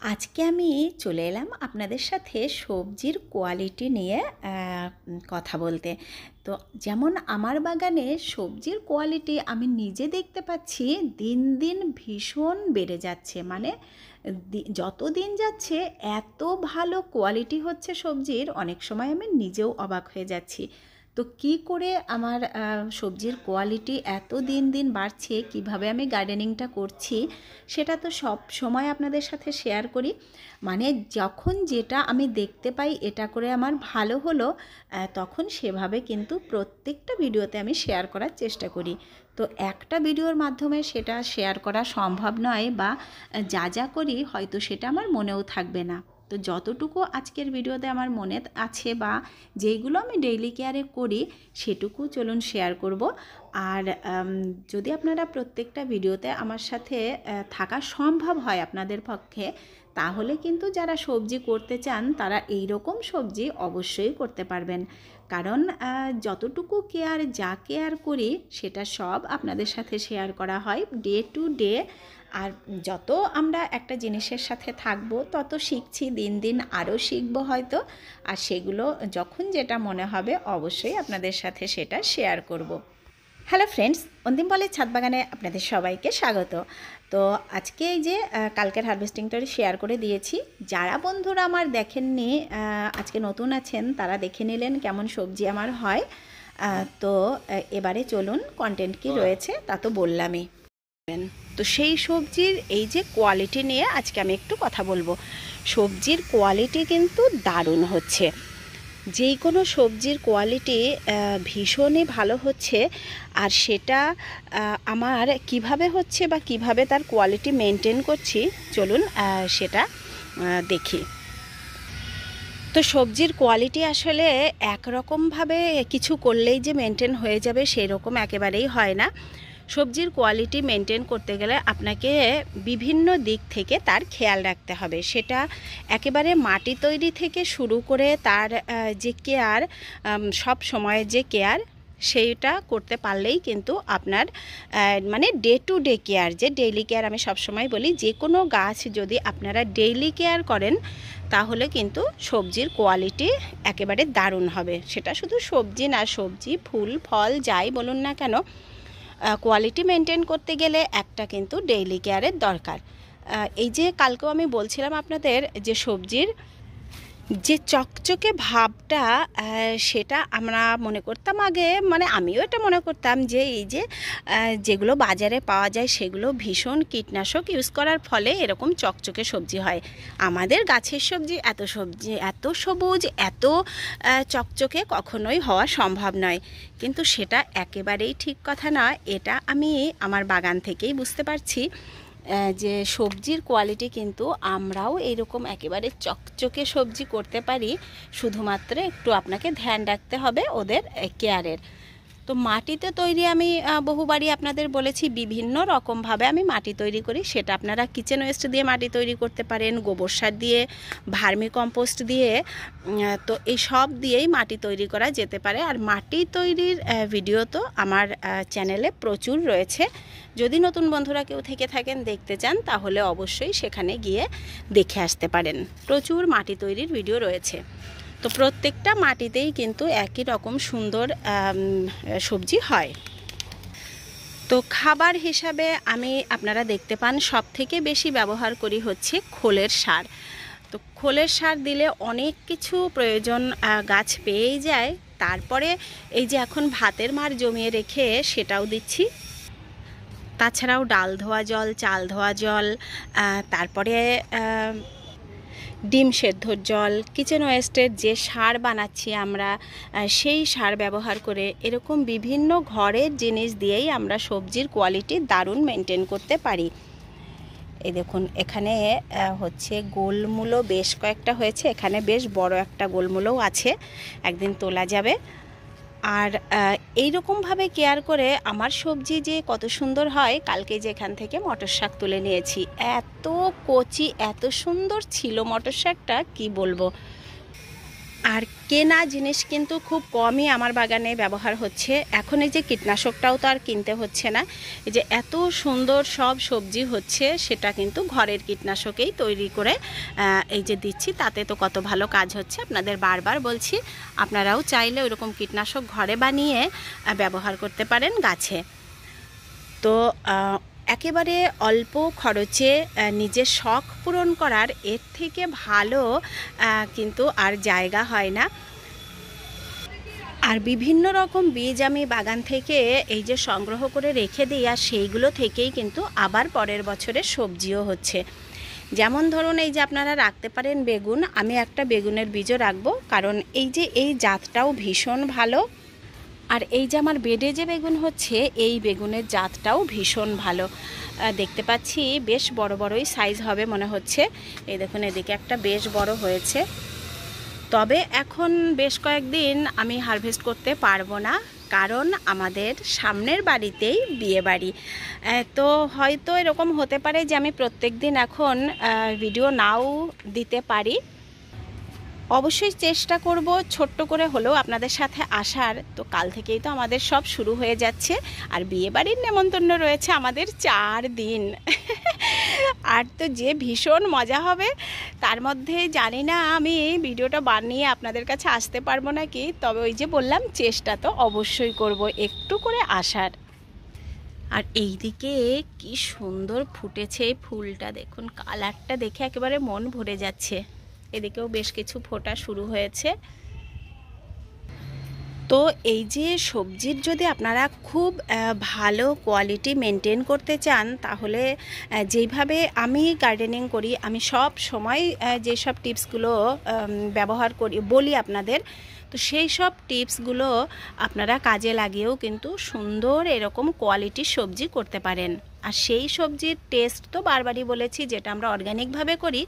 আজকে আমি চলে এলাম আপনাদের সাথে সবজির কোয়ালিটি নিয়ে কথা বলতে। তো যেমন আমার বাগানে সবজির কোয়ালিটি আমি নিজে দেখতে পাচ্ছি দিন দিন ভীষণ বেড়ে যাচ্ছে। মানে যত দিন যাচ্ছে এত ভালো কোয়ালিটি হচ্ছে সবজির, অনেক সময় আমি নিজেও অবাক হয়ে যাচ্ছি। তো কি করে আমার সবজির কোয়ালিটি এত দিন দিন বাড়ছে, কিভাবে আমি গার্ডেনিংটা করছি সেটা তো সব সময় আপনাদের সাথে শেয়ার করি। মানে যখন যেটা আমি দেখতে পাই এটা করে আমার ভালো হলো, তখন সেভাবে কিন্তু প্রত্যেকটা ভিডিওতে আমি শেয়ার করার চেষ্টা করি। তো একটা ভিডিওর মাধ্যমে সেটা শেয়ার করা সম্ভব নয়, বা যা যা করি হয়তো সেটা আমার মনেও থাকবে না। তো যতটুকু আজকের ভিডিওতে আমার মনে আছে বা যেইগুলো আমি ডেইলি কেয়ারে করি সেটুকু চলুন শেয়ার করব। আর যদি আপনারা প্রত্যেকটা ভিডিওতে আমার সাথে থাকা সম্ভব হয় আপনাদের পক্ষে, তাহলে কিন্তু যারা সবজি করতে চান তারা এই রকম সবজি অবশ্যই করতে পারবেন। কারণ যতটুকু কেয়ার যা কেয়ার করি সেটা সব আপনাদের সাথে শেয়ার করা হয় ডে টু ডে। আর যত আমরা একটা জিনিসের সাথে থাকবো তত শিখছি, দিন দিন আরও শিখবো হয়তো। আর সেগুলো যখন যেটা মনে হবে অবশ্যই আপনাদের সাথে সেটা শেয়ার করব। হ্যালো ফ্রেন্ডস, অন্তিম পালের ছাদ বাগানে আপনাদের সবাইকে স্বাগত। তো আজকে এই যে কালকের হারভেস্টিংটা শেয়ার করে দিয়েছি। যারা বন্ধুরা আমার দেখেননি, আজকে নতুন আছেন, তারা দেখে নিলেন কেমন সবজি আমার হয়। তো এবারে চলুন, কন্টেন্ট কি রয়েছে তা তো বললামই। তো সেই সবজির এই যে কোয়ালিটি নিয়ে আজকে আমি একটু কথা বলবো। সবজির কোয়ালিটি কিন্তু দারুণ হচ্ছে। যেই কোনো সবজির কোয়ালিটি ভীষণই ভালো হচ্ছে। আর সেটা আমার কিভাবে হচ্ছে বা কিভাবে তার কোয়ালিটি মেনটেন করছি চলুন সেটা দেখি। তো সবজির কোয়ালিটি আসলে একরকমভাবে কিছু করলেই যে মেনটেন হয়ে যাবে সেরকম একেবারেই হয় না। সবজির কোয়ালিটি মেনটেন করতে গেলে আপনাকে বিভিন্ন দিক থেকে তার খেয়াল রাখতে হবে। সেটা একেবারে মাটি তৈরি থেকে শুরু করে তার যে কেয়ার, সব সময়ের যে কেয়ার, সেইটা করতে পারলেই কিন্তু আপনার মানে ডে টু ডে কেয়ার, যে ডেইলি কেয়ার আমি সবসময় বলি, যে কোনো গাছ যদি আপনারা ডেইলি কেয়ার করেন তাহলে কিন্তু সবজির কোয়ালিটি একেবারে দারুণ হবে। সেটা শুধু সবজি না, সবজি ফুল ফল যাই বলুন না কেন, কোয়ালিটি মেনটেন করতে গেলে একটা কিন্তু ডেইলি কেয়ারের দরকার। এই যে কালকেও আমি বলছিলাম আপনাদের যে সবজির যে চকচকে ভাবটা, সেটা আমরা মনে করতাম আগে, মানে আমিও এটা মনে করতাম যে এই যে যেগুলো বাজারে পাওয়া যায় সেগুলো ভীষণ কীটনাশক ইউজ করার ফলে এরকম চকচকে সবজি হয়। আমাদের গাছের সবজি এত সবুজ এত চকচকে কখনোই হওয়া সম্ভব নয়। কিন্তু সেটা একেবারেই ঠিক কথা না। এটা আমি আমার বাগান থেকেই বুঝতে পারছি যে সবজির কোয়ালিটি কিন্তু আমরাও এইরকম একেবারে চকচকে সবজি করতে পারি, শুধুমাত্র একটু আপনাকে ধ্যান রাখতে হবে ওদের কেয়ারের। তো মাটিতে তৈরি আমি বহুবারই আপনাদের বলেছি বিভিন্ন রকমভাবে আমি মাটি তৈরি করি। সেটা আপনারা কিচেন ওয়েস্ট দিয়ে মাটি তৈরি করতে পারেন, গোবর সার দিয়ে, ভার্মি কম্পোস্ট দিয়ে, তো এই সব দিয়েই মাটি তৈরি করা যেতে পারে। আর মাটি তৈরির ভিডিও তো আমার চ্যানেলে প্রচুর রয়েছে। যদি নতুন বন্ধুরা কেউ থেকে থাকেন দেখতে চান তাহলে অবশ্যই সেখানে গিয়ে দেখে আসতে পারেন। প্রচুর মাটি তৈরির ভিডিও রয়েছে। তো প্রত্যেকটা মাটিতেই কিন্তু একই রকম সুন্দর সবজি হয়। তো খাবার হিসাবে আমি আপনারা দেখতে পান সব থেকে বেশি ব্যবহার করি হচ্ছে খোলের সার। তো খোলের সার দিলে অনেক কিছু প্রয়োজন গাছ পেয়েই যায়। তারপরে এই যে এখন ভাতের মার জমিয়ে রেখে সেটাও দিচ্ছি। তাছাড়াও ডাল ধোয়া জল, চাল ধোয়া জল, তারপরে ডিম সেদ্ধর জল, কিচেন ওয়েস্টের যে সার বানাচ্ছি আমরা সেই সার ব্যবহার করে এরকম বিভিন্ন ঘরের জিনিস দিয়েই আমরা সবজির কোয়ালিটি দারুণ মেনটেন করতে পারি। এই দেখুন এখানে হচ্ছে গোলমূলো বেশ কয়েকটা হয়েছে, এখানে বেশ বড় একটা গোলমূলোও আছে, একদিন তোলা যাবে। আর এইরকমভাবে কেয়ার করে আমার সবজি যে কত সুন্দর হয়, কালকে যেখান থেকে মটর শাক তুলে নিয়েছি, এত কচি এত সুন্দর ছিল মটর শাকটা কি বলবো। আর কেনা জিনিস কিন্তু খুব কমই আমার বাগানে ব্যবহার হচ্ছে। এখন এই যে কীটনাশকটাও তো আর কিনতে হচ্ছে না, এই যে এত সুন্দর সব সবজি হচ্ছে সেটা কিন্তু ঘরের কীটনাশকেই তৈরি করে এই যে দিচ্ছি, তাতে তো কত ভালো কাজ হচ্ছে। আপনাদের বারবার বলছি, আপনারাও চাইলে ওইরকম কীটনাশক ঘরে বানিয়ে ব্যবহার করতে পারেন গাছে। তো একেবারে অল্প খরচে নিজের শখ পূরণ করার এর থেকে ভালো কিন্তু আর জায়গা হয় না। আর বিভিন্ন রকম বীজ আমি বাগান থেকে এই যে সংগ্রহ করে রেখে দিই, আর সেইগুলো থেকেই কিন্তু আবার পরের বছরে সবজিও হচ্ছে। যেমন ধরুন এই যে আপনারা রাখতে পারেন বেগুন, আমি একটা বেগুনের বীজও রাখবো, কারণ এই যে এই জাতটাও ভীষণ ভালো। আর এই যে আমার বেডে যে বেগুন হচ্ছে, এই বেগুনের জাতটাও ভীষণ ভালো। দেখতে পাচ্ছি বেশ বড় বড়ই সাইজ হবে মনে হচ্ছে। এই দেখুন এদিকে একটা বেশ বড় হয়েছে। তবে এখন বেশ কয়েকদিন আমি হারভেস্ট করতে পারবো না, কারণ আমাদের সামনের বাড়িতেই বিয়ে বাড়ি। তো হয়তো এরকম হতে পারে যে আমি প্রত্যেক দিন এখন ভিডিও নাও দিতে পারি। অবশ্যই চেষ্টা করব ছোট্ট করে হলেও আপনাদের সাথে আসার। তো কাল থেকেই তো আমাদের সব শুরু হয়ে যাচ্ছে, আর বিয়েবাড়ির নেমন্তন্ন রয়েছে আমাদের 4 দিন। আর তো যে ভীষণ মজা হবে, তার মধ্যে জানি না আমি ভিডিওটা বানিয়ে আপনাদের কাছে আসতে পারবো নাকি। তবে ওই যে বললাম, চেষ্টা তো অবশ্যই করব একটু করে আসার। আর এই দিকে কি সুন্দর ফুটেছে ফুলটা, দেখুন কালারটা দেখে একেবারে মন ভরে যাচ্ছে। এদিকেও বেশ কিছু ফোটা শুরু হয়েছে। তো এই যে সবজির যদি আপনারা খুব ভালো কোয়ালিটি মেনটেন করতে চান, তাহলে যেইভাবে আমি গার্ডেনিং করি, আমি সব সময় যেসব টিপসগুলো ব্যবহার করি বলি আপনাদের, তো সেই সব টিপসগুলো আপনারা কাজে লাগিয়েও কিন্তু সুন্দর এরকম কোয়ালিটির সবজি করতে পারেন। আর সেই সবজির টেস্ট তো বারবারই বলেছি, যেটা আমরা অর্গানিকভাবে করি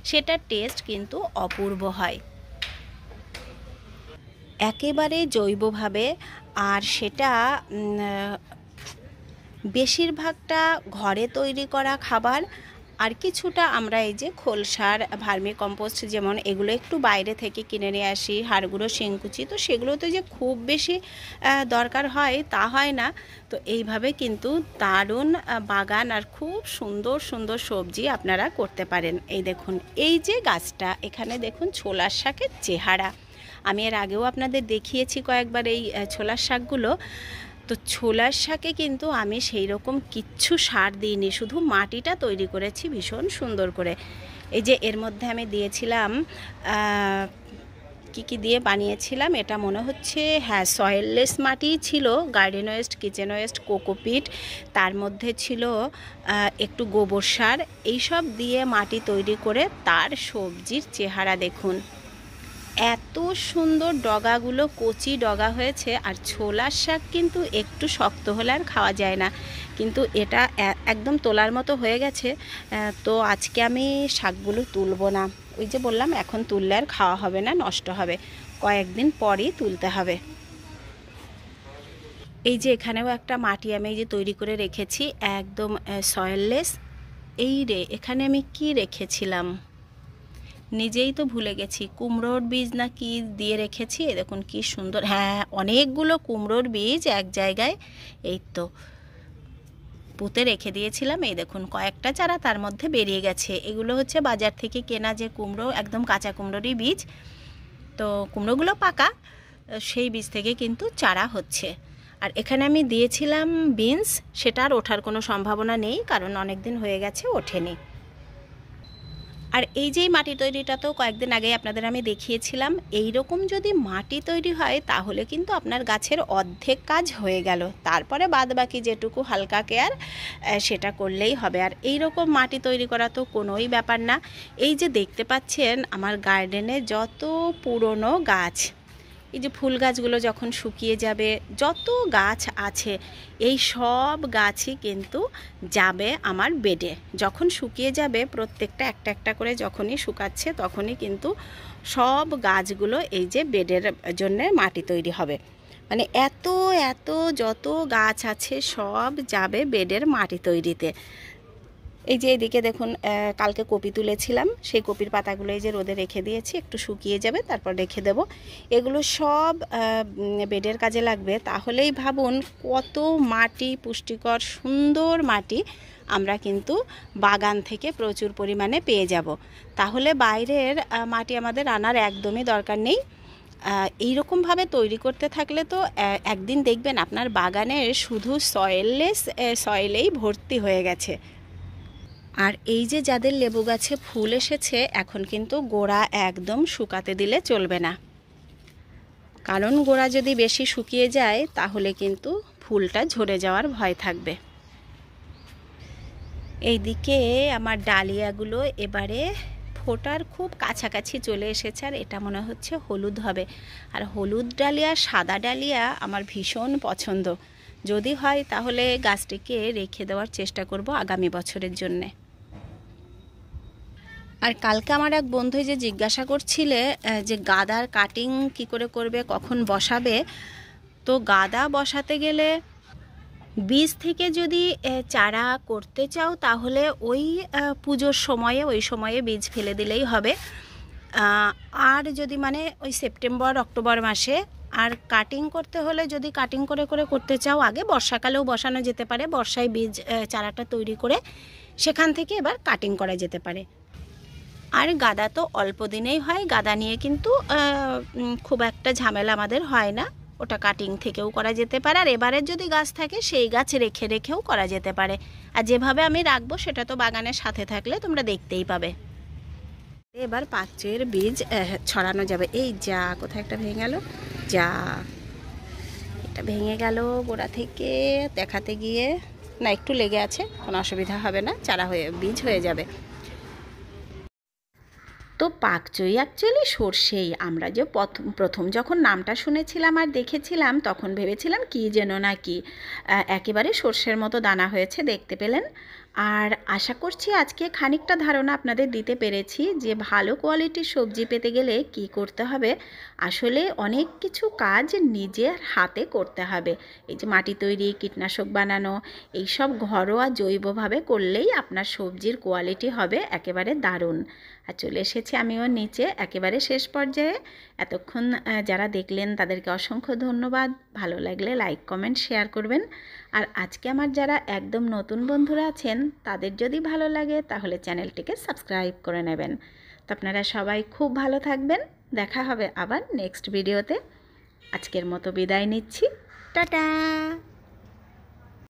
সেটার টেস্ট কিন্তু অপূর্ব হয়, একেবারে জৈবভাবে। আর সেটা বেশিরভাগটা ঘরে তৈরি করা খাবার। আর কিছুটা আমরা এই যে খোল সার, ভার্মি কম্পোস্ট, যেমন এগুলো একটু বাইরে থেকে কিনে নিয়ে আসি, হাড়গুঁড়ো, শিংকুচি, তো সেগুলো তো যে খুব বেশি দরকার হয় তা হয় না। তো এইভাবে কিন্তু দারুণ বাগান আর খুব সুন্দর সুন্দর সবজি আপনারা করতে পারেন। এই দেখুন এই যে গাছটা, এখানে দেখুন ছোলার শাকের চেহারা। আমি এর আগেও আপনাদের দেখিয়েছি কয়েকবার এই ছোলার শাকগুলো। তো ছোলার শাকে কিন্তু আমি সেই রকম কিচ্ছু সার দিইনি, শুধু মাটিটা তৈরি করেছি ভীষণ সুন্দর করে। এই যে এর মধ্যে আমি দিয়েছিলাম কি দিয়ে বানিয়েছিলাম, এটা মনে হচ্ছে হ্যাঁ সয়েললেস মাটি ছিল, garden West, kitchen West, cocopeat, তার মধ্যে ছিল একটু গোবর সার, এইসব দিয়ে মাটি তৈরি করে তার সবজির চেহারা দেখুন। এত সুন্দর ডগাগুলো কচি ডগা হয়েছে। আর ছোলার শাক কিন্তু একটু শক্ত হলে আর খাওয়া যায় না, কিন্তু এটা একদম তোলার মতো হয়ে গেছে। তো আজকে আমি শাকগুলো তুলবো না, ওই যে বললাম এখন তুললে আর খাওয়া হবে না, নষ্ট হবে, কয়েকদিন পরই তুলতে হবে। এই যে এখানেও একটা মাটি আমি এই যে তৈরি করে রেখেছি, একদম সয়েললেস। এই রে, এখানে আমি কি রেখেছিলাম নিজেই তো ভুলে গেছি, কুমড়োর বীজ না কি দিয়ে রেখেছি। দেখুন কি সুন্দর, হ্যাঁ অনেকগুলো কুমড়োর বীজ এক জায়গায় এই তো পুঁতে রেখে দিয়েছিলাম। এই দেখুন কয়েকটা চারা তার মধ্যে বেরিয়ে গেছে। এগুলো হচ্ছে বাজার থেকে কেনা যে কুমড়ো, একদম কাঁচা কুমড়োরই বীজ। তো কুমড়োগুলো পাকা, সেই বীজ থেকে কিন্তু চারা হচ্ছে। আর এখানে আমি দিয়েছিলাম বিনস, সেটা আর ওঠার কোনো সম্ভাবনা নেই, কারণ অনেক দিন হয়ে গেছে ওঠেনি। আর এই যেই মাটি তৈরিটা তো কয়েকদিন আগে আপনাদের আমি দেখিয়েছিলাম। এই রকম যদি মাটি তৈরি হয় তাহলে কিন্তু আপনার গাছের অর্ধেক কাজ হয়ে গেল, তারপরে বাদ বাকি যেটুকু হালকা কেয়ার সেটা করলেই হবে। আর এই রকম মাটি তৈরি করা তো কোনোই ব্যাপার না। এই যে দেখতে পাচ্ছেন আমার গার্ডেনে যত পুরনো গাছ, এই যে ফুল গাছগুলো যখন শুকিয়ে যাবে, যত গাছ আছে এই সব গাছই কিন্তু যাবে আমার বেডে। যখন শুকিয়ে যাবে প্রত্যেকটা একটা একটা করে যখনই শুকাচ্ছে, তখনই কিন্তু সব গাছগুলো এই যে বেডের জন্য মাটি তৈরি হবে। মানে এত এত যত গাছ আছে সব যাবে বেডের মাটি তৈরিতে। এই যে এদিকে দেখুন কালকে কপি তুলেছিলাম, সেই কপির পাতাগুলো এই যে রোদে রেখে দিয়েছি, একটু শুকিয়ে যাবে তারপর রেখে দেব। এগুলো সব বেডের কাজে লাগবে। তাহলেই ভাবুন কত মাটি, পুষ্টিকর সুন্দর মাটি আমরা কিন্তু বাগান থেকে প্রচুর পরিমাণে পেয়ে যাব। তাহলে বাইরের মাটি আমাদের আনার একদমই দরকার নেই। এইরকমভাবে তৈরি করতে থাকলে তো একদিন দেখবেন আপনার বাগানের শুধু সয়েলেই ভর্তি হয়ে গেছে। আর এই যে যাদের লেবু গাছে ফুল এসেছে, এখন কিন্তু গোড়া একদম শুকাতে দিলে চলবে না, কারণ গোড়া যদি বেশি শুকিয়ে যায় তাহলে কিন্তু ফুলটা ঝরে যাওয়ার ভয় থাকবে। এইদিকে আমার ডালিয়াগুলো এবারে ফোটার খুব কাছাকাছি চলে এসেছে, আর এটা মনে হচ্ছে হলুদ হবে। আর হলুদ ডালিয়া, সাদা ডালিয়া আমার ভীষণ পছন্দ। যদি হয় তাহলে গাছটিকে রেখে দেওয়ার চেষ্টা করব আগামী বছরের জন্যে। আর কালকে আমার এক বন্ধু যে জিজ্ঞাসা করছিলে যে গাদার কাটিং কি করে করবে, কখন বসাবে। তো গাদা বসাতে গেলে বীজ থেকে যদি চারা করতে চাও তাহলে ওই পুজোর সময়ে, ওই সময়ে বীজ ফেলে দিলেই হবে। আর যদি মানে ওই সেপ্টেম্বর অক্টোবর মাসে, আর কাটিং করতে হলে যদি কাটিং করে করে করতে চাও আগে বর্ষাকালেও বসানো যেতে পারে। বর্ষায় বীজ চারাটা তৈরি করে সেখান থেকে এবার কাটিং করা যেতে পারে। আর গাদা তো অল্প দিনেই হয়, গাদা নিয়ে কিন্তু খুব একটা ঝামেলা আমাদের হয় না। ওটা কাটিং থেকেও করা যেতে পারে, আর এবারের যদি গাছ থাকে সেই গাছ রেখে রেখেও করা যেতে পারে। আর যেভাবে আমি রাখবো সেটা তো বাগানের সাথে থাকলে তোমরা দেখতেই পাবে। এবার পাঁচের বীজ ছড়ানো যাবে। এই যা, কোথায় একটা ভেঙে গেল, যা এটা ভেঙে গেল গোড়া থেকে দেখাতে গিয়ে। না, একটু লেগে আছে, কোনো অসুবিধা হবে না, চারা হয়ে বীজ হয়ে যাবে। তো পাকচই অ্যাকচুয়ালি সর্ষেই। আমরা যে প্রথম যখন নামটা শুনেছিলাম আর দেখেছিলাম তখন ভেবেছিলাম কি যেন নাকি, একেবারে সর্ষের মতো দানা হয়েছে, দেখতে পেলেন। আর আশা করছি আজকে খানিকটা ধারণা আপনাদের দিতে পেরেছি যে ভালো কোয়ালিটির সবজি পেতে গেলে কি করতে হবে। আসলে অনেক কিছু কাজ নিজের হাতে করতে হবে। এই যে মাটি তৈরি, কীটনাশক বানানো, এইসব ঘরোয়া জৈবভাবে করলেই আপনার সবজির কোয়ালিটি হবে একেবারে দারুণ। আর চলে এসেছি আমিও নিচে একেবারে শেষ পর্যায়ে। এতক্ষণ যারা দেখলেন তাদেরকে অসংখ্য ধন্যবাদ। ভালো লাগলে লাইক, কমেন্ট, শেয়ার করবেন। আর আজকে আমার যারা একদম নতুন বন্ধুরা আছেন তাদের যদি ভালো লাগে তাহলে চ্যানেলটিকে সাবস্ক্রাইব করে নেবেন। তো আপনারা সবাই খুব ভালো থাকবেন। দেখা হবে আবার নেক্সট ভিডিওতে। আজকের মতো বিদায় নিচ্ছি। টাটা।